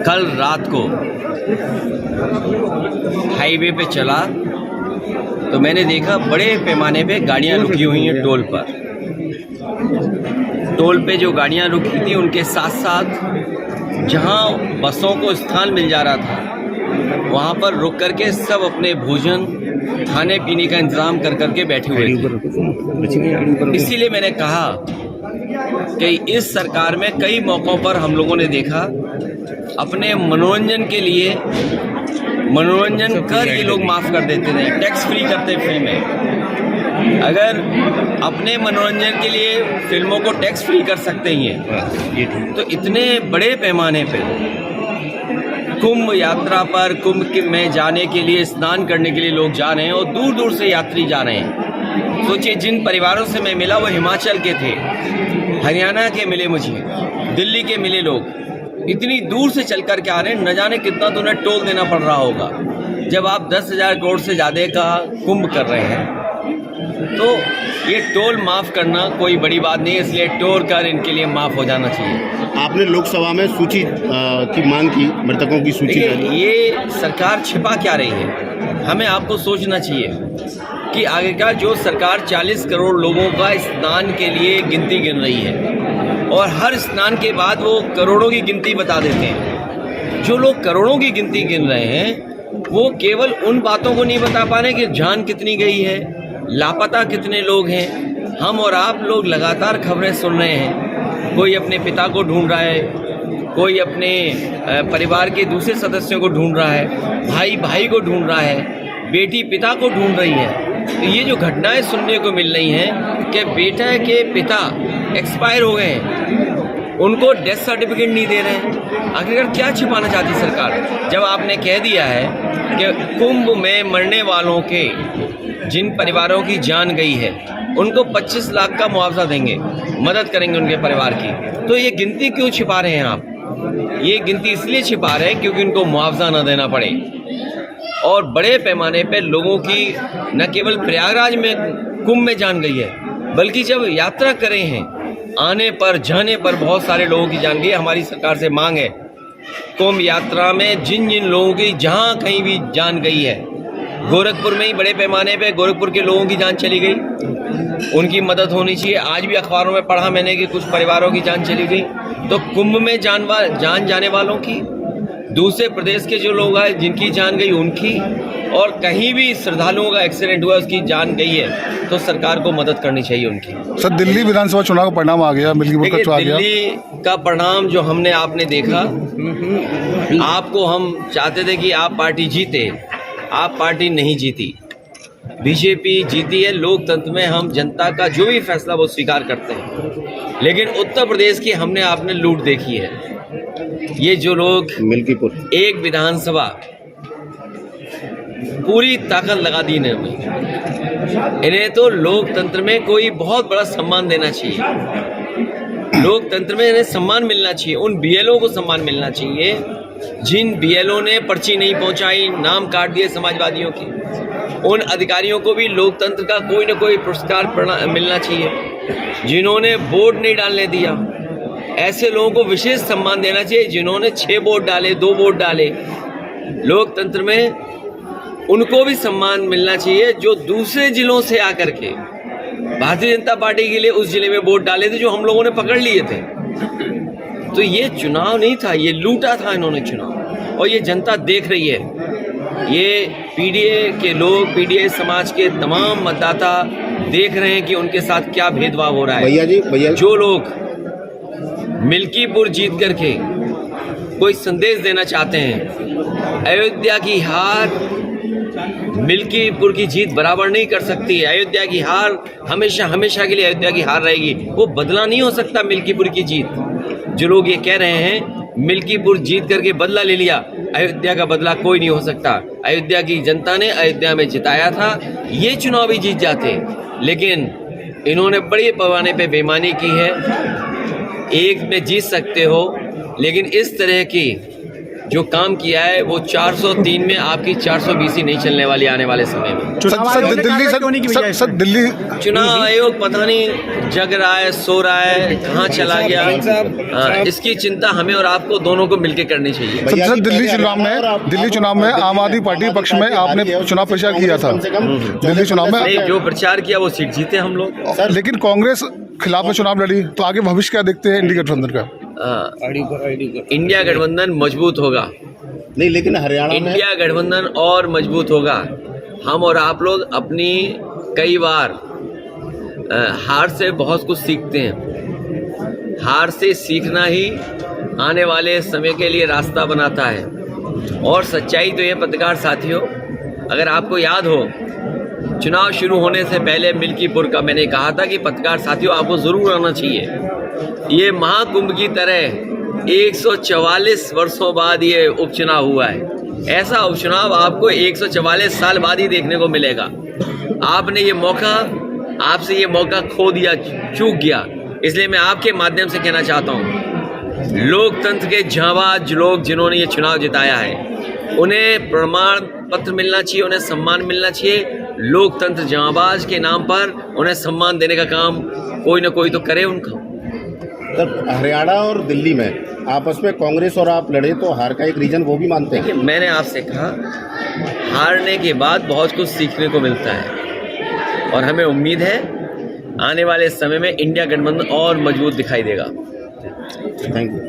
कल रात को हाईवे पे चला तो मैंने देखा बड़े पैमाने पे गाड़ियां रुकी हुई हैं टोल पर। टोल पे जो गाड़ियां रुकी थी उनके साथ साथ जहां बसों को स्थान मिल जा रहा था वहां पर रुक करके सब अपने भोजन खाने पीने का इंतजाम कर करके बैठे हुए थे। इसीलिए मैंने कहा कि इस सरकार में कई मौक़ों पर हम लोगों ने देखा अपने मनोरंजन के लिए मनोरंजन कर ये लोग माफ़ कर देते थे, टैक्स फ्री करते फिल्में। अगर अपने मनोरंजन के लिए फिल्मों को टैक्स फ्री कर सकते ही हैं तो इतने बड़े पैमाने पे कुंभ यात्रा पर कुंभ में जाने के लिए स्नान करने के लिए लोग जा रहे हैं और दूर दूर से यात्री जा रहे हैं। सोचिए जिन परिवारों से मैं मिला वो हिमाचल के थे, हरियाणा के मिले, मुझे दिल्ली के मिले। लोग इतनी दूर से चल कर के आ रहे हैं, न जाने कितना तो उन्हें टोल देना पड़ रहा होगा। जब आप 10,000 करोड़ से ज़्यादा का कुंभ कर रहे हैं तो ये टोल माफ़ करना कोई बड़ी बात नहीं है, इसलिए टोल कर इनके लिए माफ़ हो जाना चाहिए। आपने लोकसभा में सूची की मांग की, मृतकों की सूची। ये सरकार छिपा क्या रही है? हमें आपको सोचना चाहिए कि आगे का जो सरकार 40 करोड़ लोगों का स्नान के लिए गिनती गिन रही है और हर स्नान के बाद वो करोड़ों की गिनती बता देते हैं। जो लोग करोड़ों की गिनती गिन रहे हैं वो केवल उन बातों को नहीं बता पा रहे कि जान कितनी गई है, लापता कितने लोग हैं। हम और आप लोग लगातार खबरें सुन रहे हैं, कोई अपने पिता को ढूंढ रहा है, कोई अपने परिवार के दूसरे सदस्यों को ढूंढ रहा है, भाई भाई को ढूंढ रहा है, बेटी पिता को ढूंढ रही है। तो ये जो घटनाएं सुनने को मिल रही हैं कि बेटा के पिता एक्सपायर हो गए हैं, उनको डेथ सर्टिफिकेट नहीं दे रहे हैं। आखिरकार क्या छिपाना चाहती सरकार? जब आपने कह दिया है कि कुंभ में मरने वालों के जिन परिवारों की जान गई है उनको 25 लाख का मुआवजा देंगे, मदद करेंगे उनके परिवार की, तो ये गिनती क्यों छिपा रहे हैं आप? ये गिनती इसलिए छिपा रहे हैं क्योंकि उनको मुआवजा ना देना पड़े। और बड़े पैमाने पे लोगों की न केवल प्रयागराज में कुंभ में जान गई है, बल्कि जब यात्रा करे हैं आने पर जाने पर बहुत सारे लोगों की जान गई। हमारी सरकार से मांग है कुंभ यात्रा में जिन जिन लोगों की जहाँ कहीं भी जान गई है, गोरखपुर में ही बड़े पैमाने पे गोरखपुर के लोगों की जान चली गई, उनकी मदद होनी चाहिए। आज भी अखबारों में पढ़ा मैंने कि कुछ परिवारों की जान चली गई। तो कुंभ में जान जाने वालों की, दूसरे प्रदेश के जो लोग आए जिनकी जान गई उनकी, और कहीं भी श्रद्धालुओं का एक्सीडेंट हुआ उसकी जान गई है तो सरकार को मदद करनी चाहिए उनकी। सर, दिल्ली विधानसभा चुनाव का परिणाम आ गया, मिल्कीपुर का चुनाव आ गया। दिल्ली का परिणाम जो आपने देखा, आपको हम चाहते थे कि आप पार्टी जीते, आप पार्टी नहीं जीती, बीजेपी जीती है। लोकतंत्र में हम जनता का जो भी फैसला वो स्वीकार करते हैं, लेकिन उत्तर प्रदेश की हमने आपने लूट देखी है। ये जो लोग मिल्कीपुर एक विधानसभा पूरी ताकत लगा दी इन्होंने, इन्हें तो लोकतंत्र में कोई बहुत बड़ा सम्मान देना चाहिए। लोकतंत्र में इन्हें सम्मान मिलना चाहिए, उन बीएलओ को सम्मान मिलना चाहिए जिन बीएलओ ने पर्ची नहीं पहुंचाई, नाम काट दिए समाजवादियों की। उन अधिकारियों को भी लोकतंत्र का कोई न कोई पुरस्कार मिलना चाहिए। जिन्होंने वोट नहीं डालने दिया, ऐसे लोगों को विशेष सम्मान देना चाहिए। जिन्होंने 6 वोट डाले, 2 वोट डाले, लोकतंत्र में उनको भी सम्मान मिलना चाहिए। जो दूसरे जिलों से आकर के भारतीय जनता पार्टी के लिए उस जिले में वोट डाले थे जो हम लोगों ने पकड़ लिए थे। तो ये चुनाव नहीं था, ये लूटा था इन्होंने चुनाव, और ये जनता देख रही है। ये पीडीए के लोग, पीडीए समाज के तमाम मतदाता देख रहे हैं कि उनके साथ क्या भेदभाव हो रहा है। भैया जो लोग मिल्कीपुर जीत करके कोई संदेश देना चाहते हैं, अयोध्या की हार मिल्कीपुर की जीत बराबर नहीं कर सकती है। अयोध्या की हार हमेशा हमेशा के लिए अयोध्या की हार रहेगी, वो बदला नहीं हो सकता मिल्कीपुर की जीत। जो लोग ये कह रहे हैं मिल्कीपुर जीत करके बदला ले लिया, अयोध्या का बदला कोई नहीं हो सकता। अयोध्या की जनता ने अयोध्या में जिताया था, ये चुनाव भी जीत जाते, लेकिन इन्होंने बड़े पैमाने पे बेईमानी की है। एक में जीत सकते हो, लेकिन इस तरह की जो काम किया है वो 403 में आपकी 420 नहीं चलने वाली आने वाले समय में। सर दिल्ली चुनाव आयोग पता नहीं जग रहा है, सो रहा है, कहाँ चला गया। इसकी चिंता हमें और आपको दोनों को मिलकर करनी चाहिए। सर दिल्ली चुनाव में आम आदमी पार्टी पक्ष में आपने चुनाव प्रचार किया था। दिल्ली चुनाव में जो प्रचार किया वो सीट जीते हम लोग। लेकिन कांग्रेस खिलाफ में चुनाव लड़ी, तो आगे भविष्य क्या देखते हैं इंडिया गठबंधन का? इंडिया गठबंधन मजबूत होगा। नहीं, लेकिन हरियाणा में इंडिया गठबंधन और मजबूत होगा। हम और आप लोग अपनी कई बार हार से बहुत कुछ सीखते हैं। हार से सीखना ही आने वाले समय के लिए रास्ता बनाता है। और सच्चाई तो ये पत्रकार साथियों, अगर आपको याद हो चुनाव शुरू होने से पहले मिल्कीपुर का मैंने कहा था कि पत्रकार साथियों आपको ज़रूर आना चाहिए। ये महाकुंभ की तरह 144 वर्षों बाद ये उपचुनाव हुआ है। ऐसा उपचुनाव आपको 144 साल बाद ही देखने को मिलेगा। आपने ये मौका, आपसे ये मौका खो दिया, चूक गया। इसलिए मैं आपके माध्यम से कहना चाहता हूँ, लोकतंत्र के जांबाज लोग जिन्होंने ये चुनाव जिताया है उन्हें प्रमाण पत्र मिलना चाहिए, उन्हें सम्मान मिलना चाहिए। लोकतंत्र जांबाज के नाम पर उन्हें सम्मान देने का काम कोई ना कोई तो करे उनका। तब हरियाणा और दिल्ली में आपस में कांग्रेस और आप लड़े तो हार का एक रीजन वो भी मानते हैं? मैंने आपसे कहा हारने के बाद बहुत कुछ सीखने को मिलता है और हमें उम्मीद है आने वाले समय में इंडिया गठबंधन और मजबूत दिखाई देगा। Thank you.